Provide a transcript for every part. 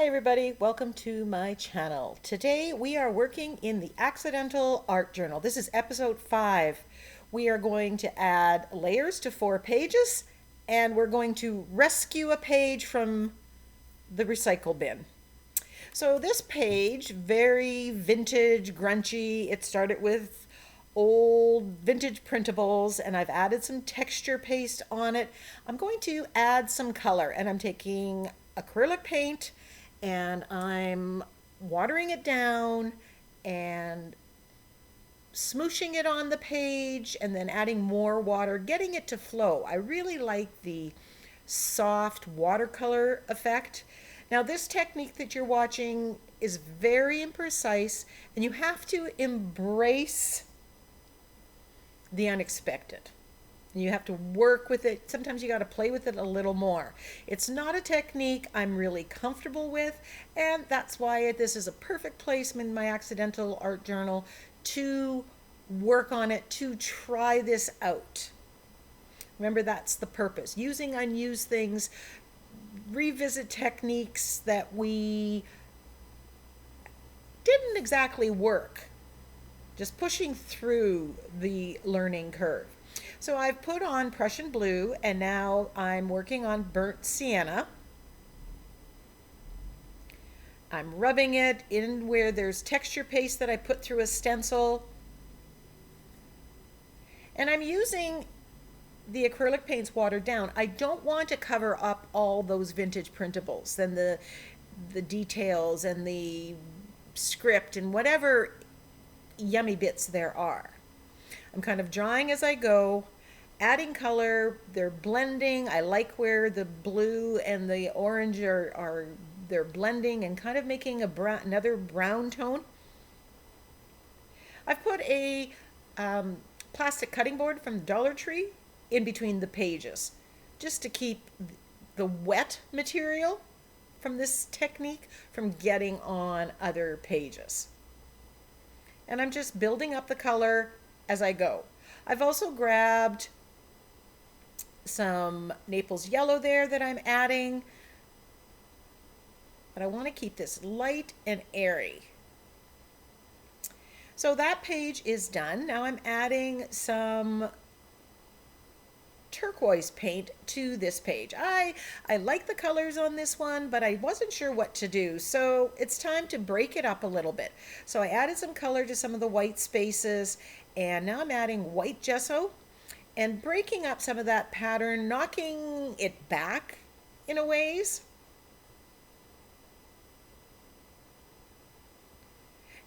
Hi everybody, welcome to my channel. Today we are working in the Accidental Art Journal. This is episode 5. We are going to add layers to 4 pages and we're going to rescue a page from the recycle bin. So this page, very vintage, grungy. It started with old vintage printables and I've added some texture paste on it. I'm going to add some color and I'm taking acrylic paint and I'm watering it down and smooshing it on the page and then adding more water, getting it to flow. I really like the soft watercolor effect. Now this technique that you're watching is very imprecise and you have to embrace the unexpected. You have to work with it. Sometimes you got to play with it a little more. It's not a technique I'm really comfortable with, and that's why this is a perfect place in my Accidental Art Journal to work on it, to try this out. Remember, that's the purpose. Using unused things, revisit techniques that we didn't exactly work. Just pushing through the learning curve. So I've put on Prussian blue and now I'm working on burnt sienna. I'm rubbing it in where there's texture paste that I put through a stencil. And I'm using the acrylic paints watered down. I don't want to cover up all those vintage printables and the details and the script and whatever yummy bits there are. I'm kind of drawing as I go, adding color, they're blending. I like where the blue and the orange they're blending and kind of making another brown tone. I've put a plastic cutting board from the Dollar Tree in between the pages just to keep the wet material from this technique from getting on other pages. And I'm just building up the color as I go. I've also grabbed some Naples yellow there that I'm adding, but I want to keep this light and airy. So that page is done. Now I'm adding some turquoise paint to this page. I like the colors on this one, but I wasn't sure what to do, so it's time to break it up a little bit. So I added some color to some of the white spaces, and now I'm adding white gesso and breaking up some of that pattern, knocking it back in a ways.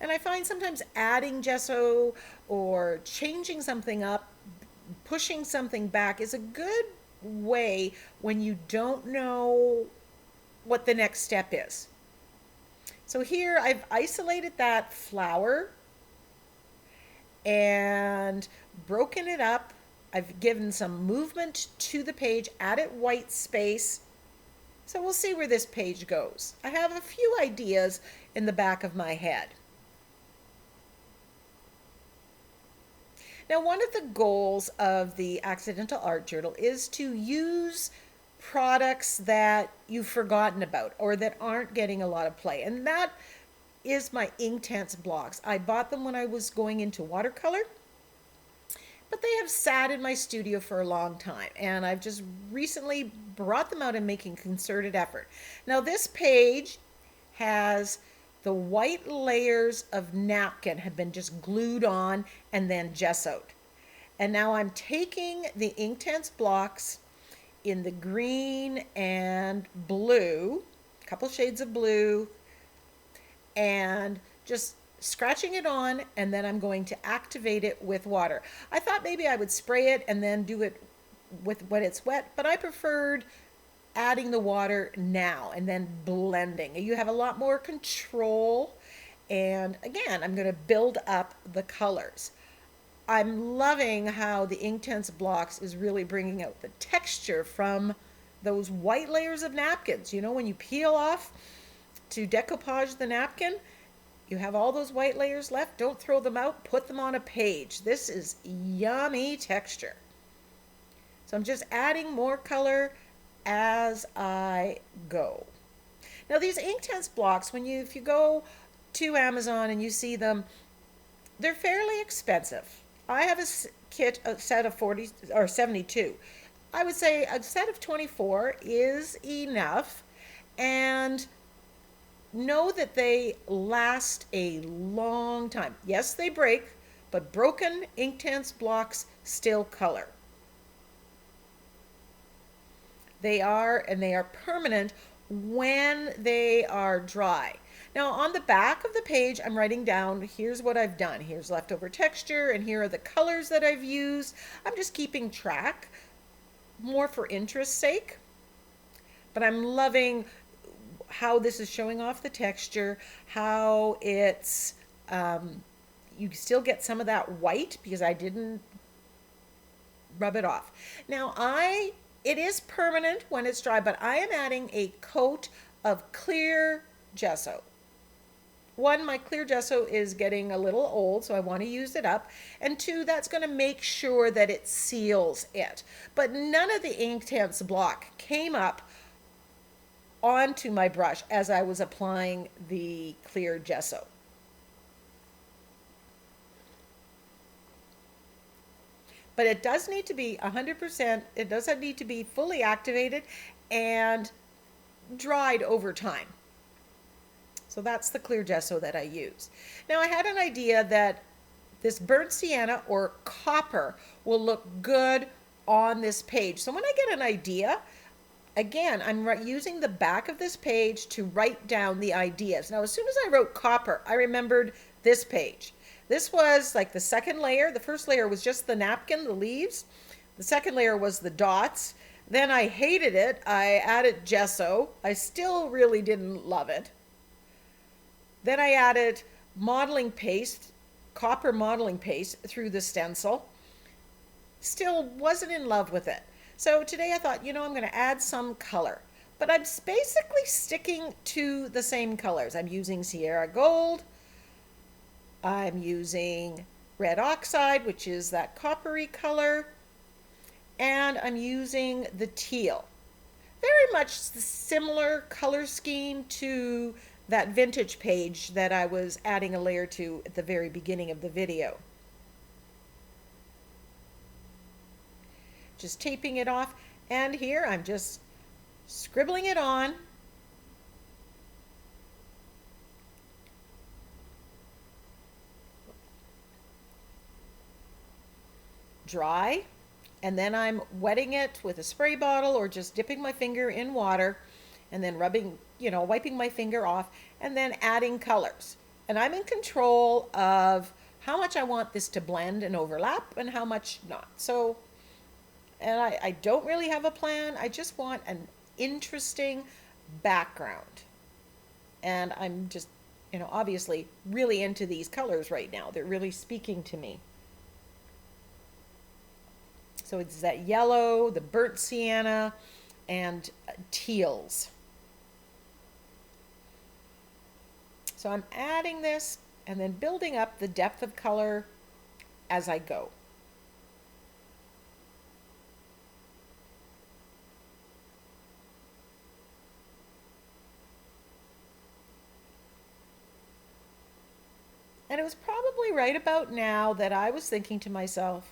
And I find sometimes adding gesso or changing something up, pushing something back is a good way when you don't know what the next step is. So here I've isolated that flower and broken it up. I've given some movement to the page, added white space. So we'll see where this page goes. I have a few ideas in the back of my head. Now, one of the goals of the Accidental Art Journal is to use products that you've forgotten about or that aren't getting a lot of play. And that is my Inktense blocks. I bought them when I was going into watercolor, but they have sat in my studio for a long time. And I've just recently brought them out and making concerted effort. Now, this page has the white layers of napkin have been just glued on and then gessoed. And now I'm taking the Inktense blocks in the green and blue, a couple shades of blue, and just scratching it on, and then I'm going to activate it with water. I thought maybe I would spray it and then do it when it's wet, but I preferred adding the water now and then blending. You have a lot more control, and again, I'm going to build up the colors. I'm loving how the Inktense blocks is really bringing out the texture from those white layers of napkins. You know, when you peel off to decoupage the napkin, you have all those white layers left. Don't throw them out, put them on a page. This is yummy texture. So I'm just adding more color as I go. Now these Inktense blocks, if you go to Amazon and you see them, they're fairly expensive. I have a set of 40 or 72. I would say a set of 24 is enough, and know that they last a long time. Yes, they break, but broken Inktense blocks still color. They are permanent when they are dry. Now on the back of the page, I'm writing down, here's what I've done. Here's leftover texture, and here are the colors that I've used. I'm just keeping track, more for interest's sake. But I'm loving how this is showing off the texture, how it's, you still get some of that white because I didn't rub it off. Now it is permanent when it's dry, but I am adding a coat of clear gesso. One, my clear gesso is getting a little old, so I want to use it up. And two, that's going to make sure that it seals it. But none of the Inktense block came up onto my brush as I was applying the clear gesso. But it does need to be 100%, it doesn't need to be fully activated and dried over time. So that's the clear gesso that I use. Now I had an idea that this burnt sienna or copper will look good on this page. So when I get an idea, again, I'm using the back of this page to write down the ideas. Now as soon as I wrote copper, I remembered this page. This was like the second layer. The first layer was just the napkin, the leaves. The second layer was the dots. Then I hated it. I added gesso. I still really didn't love it. Then I added modeling paste, copper modeling paste through the stencil. Still wasn't in love with it. So today I thought, I'm going to add some color. But I'm basically sticking to the same colors. I'm using Sierra Gold. I'm using red oxide, which is that coppery color. And I'm using the teal. Very much similar color scheme to that vintage page that I was adding a layer to at the very beginning of the video. Just taping it off, and here I'm just scribbling it on. Dry, and then I'm wetting it with a spray bottle or just dipping my finger in water and then rubbing, wiping my finger off and then adding colors. And I'm in control of how much I want this to blend and overlap and how much not. So, and I don't really have a plan. I just want an interesting background. And I'm just, obviously really into these colors right now. They're really speaking to me. So it's that yellow, the burnt sienna, and teals. So I'm adding this and then building up the depth of color as I go. And it was probably right about now that I was thinking to myself,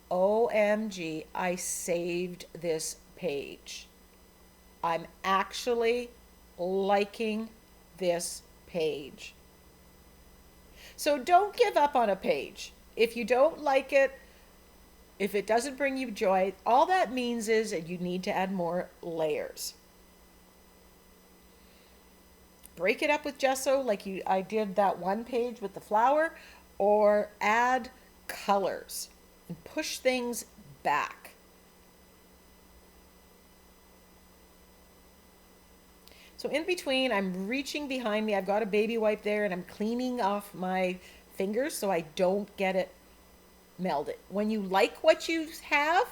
OMG, I saved this page. I'm actually liking this page. So don't give up on a page. If you don't like it, if it doesn't bring you joy, all that means is that you need to add more layers. Break it up with gesso like I did that one page with the flower, or add colors and push things back. So in between, I'm reaching behind me. I've got a baby wipe there and I'm cleaning off my fingers so I don't get it melded. When you like what you have,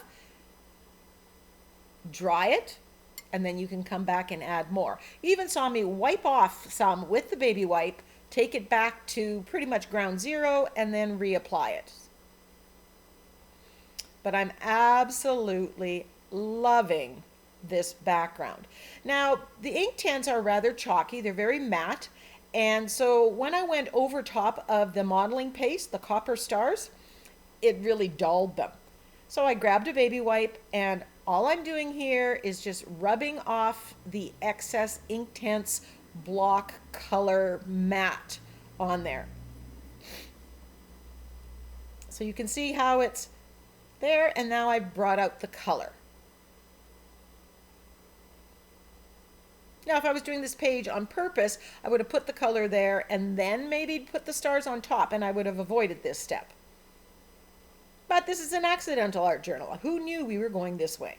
dry it, and then you can come back and add more. You even saw me wipe off some with the baby wipe, take it back to pretty much ground zero, and then reapply it. But I'm absolutely loving this background. Now, the Inktense are rather chalky, they're very matte, and so when I went over top of the modeling paste, the copper stars, it really dulled them. So I grabbed a baby wipe, and all I'm doing here is just rubbing off the excess Inktense block color matte on there. So you can see how it's there, and now I've brought out the color. Now, if I was doing this page on purpose, I would have put the color there and then maybe put the stars on top, and I would have avoided this step. But this is an accidental art journal. Who knew we were going this way?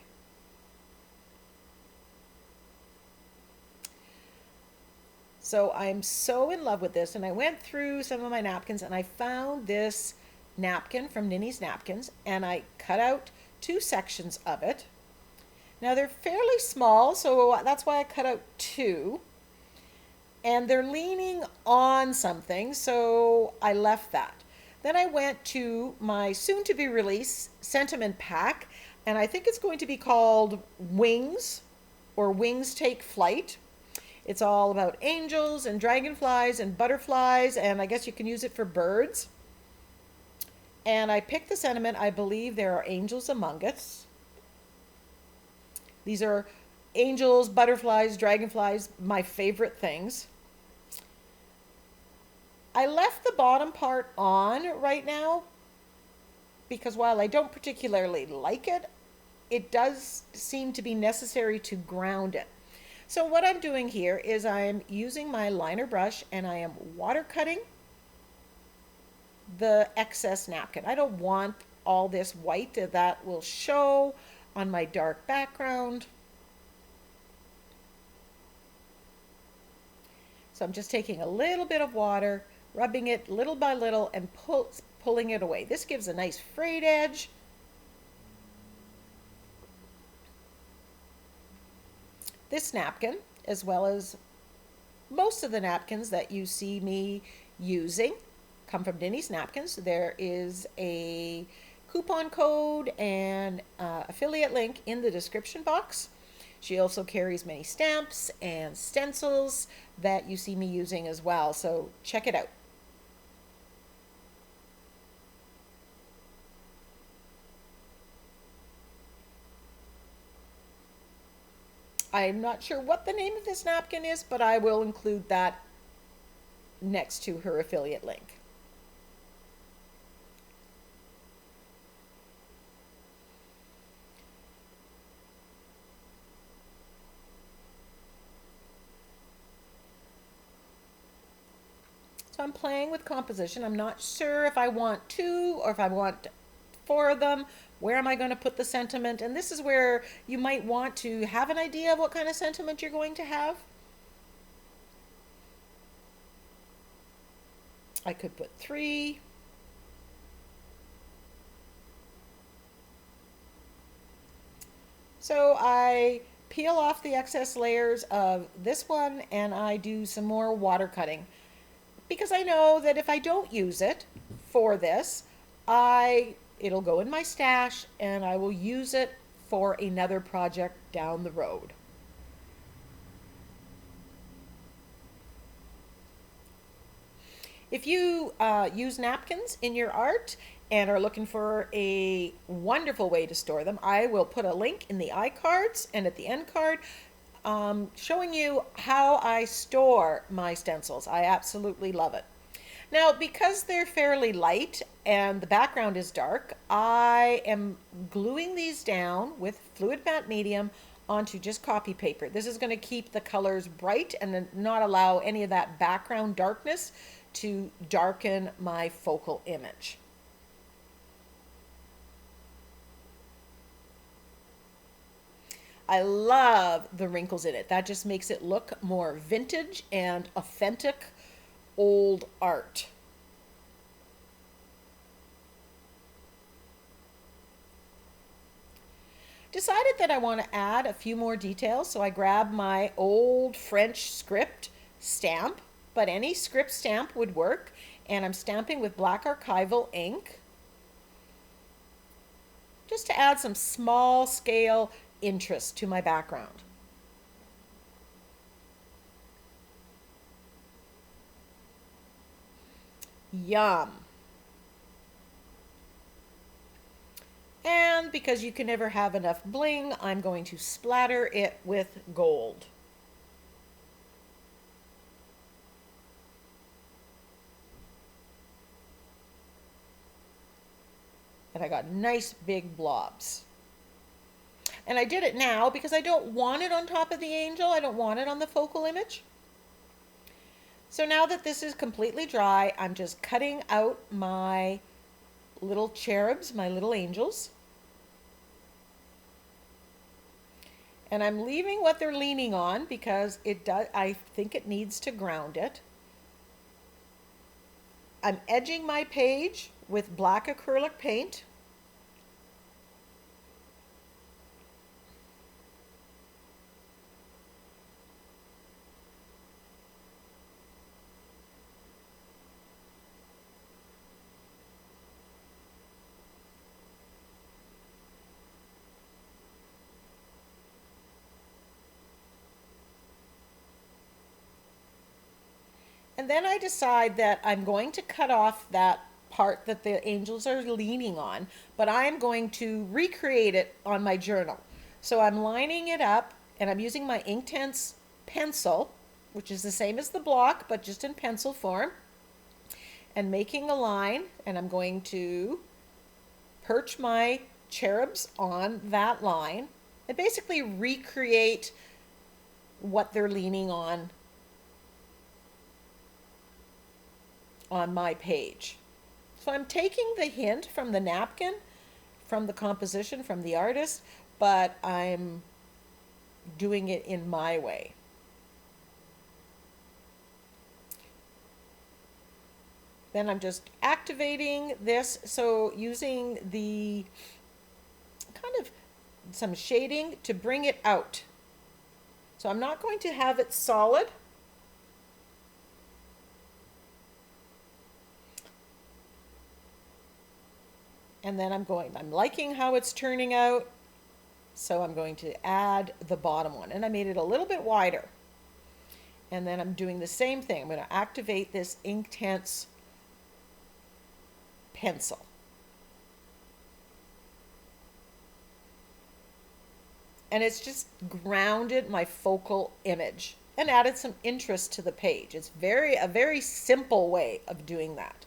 So I'm so in love with this, and I went through some of my napkins, and I found this napkin from Ninny's Napkins, and I cut out 2 sections of it. Now they're fairly small, so that's why I cut out 2. And they're leaning on something, so I left that. Then I went to my soon-to-be released sentiment pack, and I think it's going to be called Wings, or Wings Take Flight. It's all about angels and dragonflies and butterflies, and I guess you can use it for birds. And I picked the sentiment, I believe there are angels among us. These are angels, butterflies, dragonflies, my favorite things. I left the bottom part on right now because while I don't particularly like it, it does seem to be necessary to ground it. So what I'm doing here is I'm using my liner brush and I am water cutting the excess napkin. I don't want all this white that will show on my dark background. So I'm just taking a little bit of water, rubbing it little by little and pulling it away. This gives a nice frayed edge. This napkin, as well as most of the napkins that you see me using, come from Ninny's Napkins. There is a coupon code and affiliate link in the description box. She also carries many stamps and stencils that you see me using as well, so check it out. I'm not sure what the name of this napkin is, but I will include that next to her affiliate link. So I'm playing with composition. I'm not sure if I want 2 or if I want 4 of them. Where am I going to put the sentiment? And this is where you might want to have an idea of what kind of sentiment you're going to have. I could put 3. So I peel off the excess layers of this one and I do some more water cutting, because I know that if I don't use it for this, it'll go in my stash and I will use it for another project down the road. If you use napkins in your art and are looking for a wonderful way to store them, I will put a link in the iCards and at the end card showing you how I store my stencils. I absolutely love it. Now, because they're fairly light and the background is dark, I am gluing these down with fluid matte medium onto just copy paper. This is going to keep the colors bright and not allow any of that background darkness to darken my focal image. I love the wrinkles in it. That just makes it look more vintage and authentic old art. Decided that I want to add a few more details, so I grabbed my old French script stamp, but any script stamp would work, and I'm stamping with black archival ink just to add some small scale interest to my background. Yum. And because you can never have enough bling, I'm going to splatter it with gold. And I got nice big blobs. And I did it now because I don't want it on top of the angel. I don't want it on the focal image. So now that this is completely dry, I'm just cutting out my little cherubs, my little angels. And I'm leaving what they're leaning on because I think it needs to ground it. I'm edging my page with black acrylic paint. And then I decide that I'm going to cut off that part that the angels are leaning on, but I'm going to recreate it on my journal. So I'm lining it up and I'm using my Inktense pencil, which is the same as the block, but just in pencil form, and making a line, and I'm going to perch my cherubs on that line and basically recreate what they're leaning on my page. So I'm taking the hint from the napkin, from the composition, from the artist, but I'm doing it in my way. Then I'm just activating this, so using the kind of some shading to bring it out. So I'm not going to have it solid. And then I'm liking how it's turning out, so I'm going to add the bottom one. And I made it a little bit wider. And then I'm doing the same thing. I'm going to activate this Inktense pencil. And it's just grounded my focal image and added some interest to the page. It's a very simple way of doing that.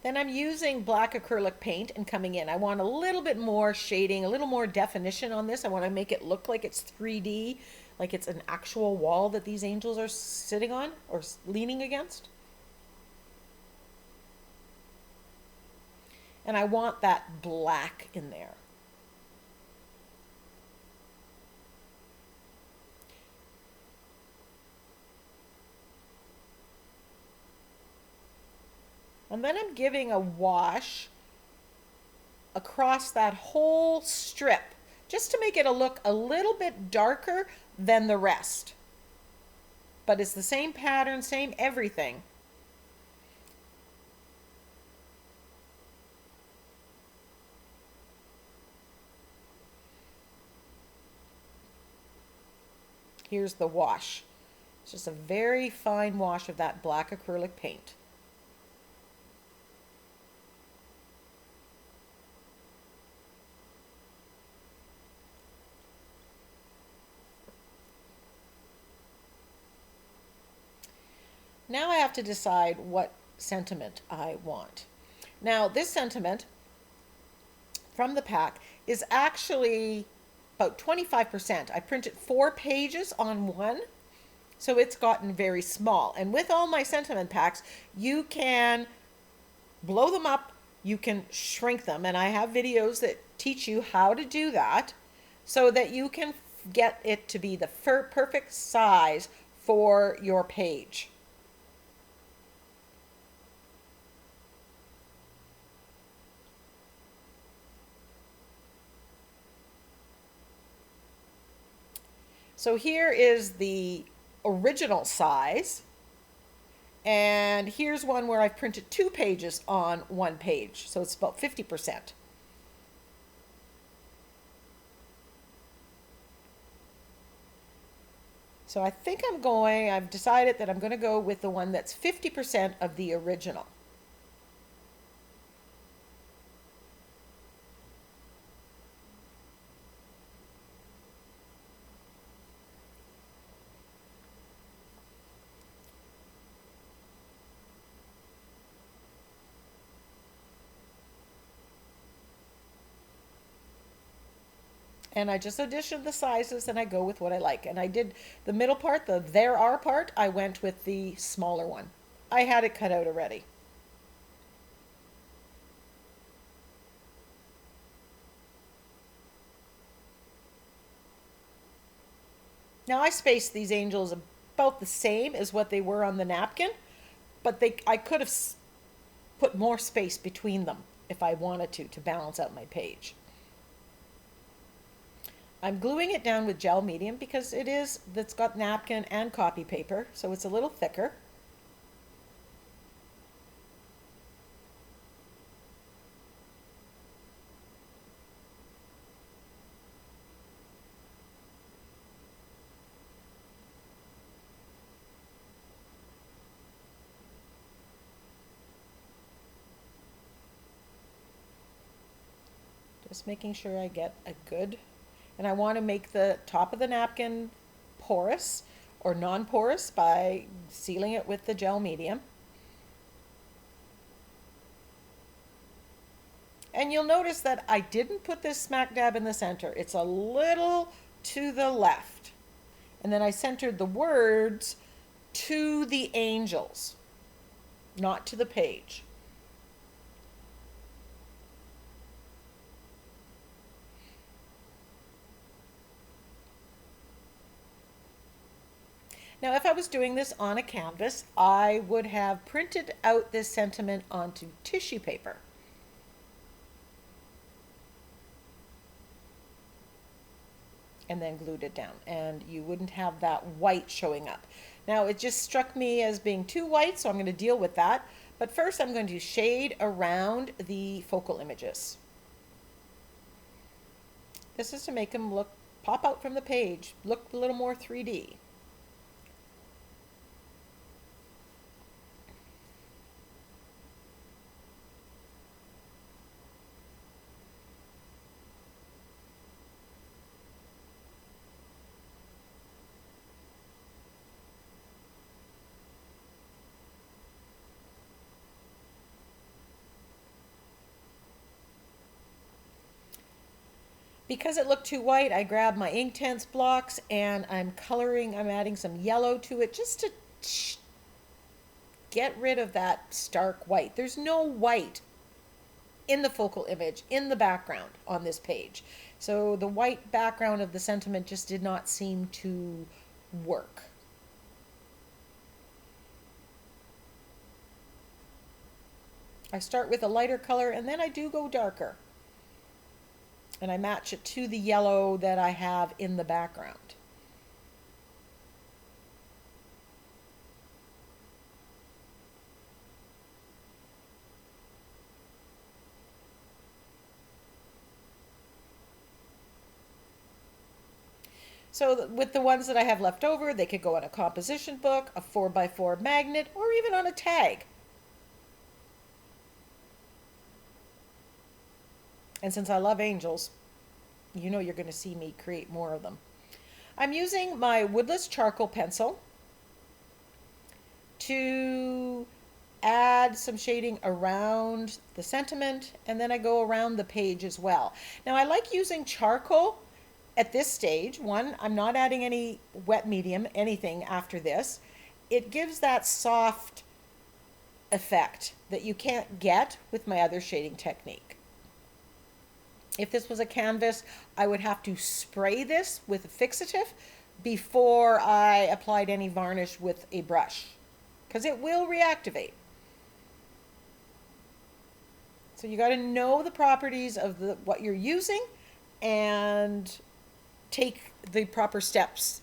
Then I'm using black acrylic paint and coming in. I want a little bit more shading, a little more definition on this. I want to make it look like it's 3D, like it's an actual wall that these angels are sitting on or leaning against. And I want that black in there. And then I'm giving a wash across that whole strip, just to make it look a little bit darker than the rest. But it's the same pattern, same everything. Here's the wash. It's just a very fine wash of that black acrylic paint. Now I have to decide what sentiment I want. Now this sentiment from the pack is actually about 25%. I printed 4 pages on one, so it's gotten very small. And with all my sentiment packs, you can blow them up, you can shrink them, and I have videos that teach you how to do that so that you can get it to be the perfect size for your page. So here is the original size. And here's one where I've printed 2 pages on 1 page. So it's about 50%. So I think I've decided that I'm going to go with the one that's 50% of the original. And I just addition the sizes and I go with what I like. And I did the middle part, the there are part, I went with the smaller one. I had it cut out already. Now I spaced these angels about the same as what they were on the napkin, but I could have put more space between them if I wanted to balance out my page. I'm gluing it down with gel medium because that's got napkin and copy paper, so it's a little thicker. Just making sure I get a good, and I want to make the top of the napkin porous or non-porous by sealing it with the gel medium. And you'll notice that I didn't put this smack dab in the center. It's a little to the left. And then I centered the words to the angels, not to the page. Now, if I was doing this on a canvas, I would have printed out this sentiment onto tissue paper. And then glued it down, and you wouldn't have that white showing up. Now, it just struck me as being too white, so I'm going to deal with that. But first, I'm going to shade around the focal images. This is to make them pop out from the page, look a little more 3D. Because it looked too white, I grabbed my Inktense blocks and I'm adding some yellow to it just to get rid of that stark white. There's no white in the focal image, in the background on this page. So the white background of the sentiment just did not seem to work. I start with a lighter color and then I do go darker. And I match it to the yellow that I have in the background. So with the ones that I have left over, they could go on a composition book, a 4x4 magnet, or even on a tag. And since I love angels, you know you're going to see me create more of them. I'm using my woodless charcoal pencil to add some shading around the sentiment, and then I go around the page as well. Now I like using charcoal at this stage. One, I'm not adding any wet medium, anything after this. It gives that soft effect that you can't get with my other shading technique. If this was a canvas, I would have to spray this with a fixative before I applied any varnish with a brush, because it will reactivate. So you got to know the properties of what you're using and take the proper steps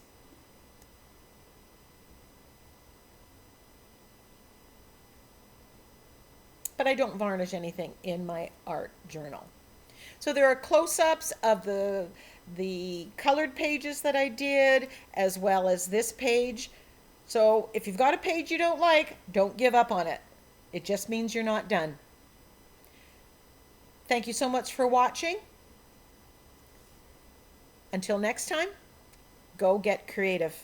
but I don't varnish anything in my art journal. So there are close-ups of the colored pages that I did, as well as this page. So if you've got a page you don't like, don't give up on it. It just means you're not done. Thank you so much for watching. Until next time, go get creative.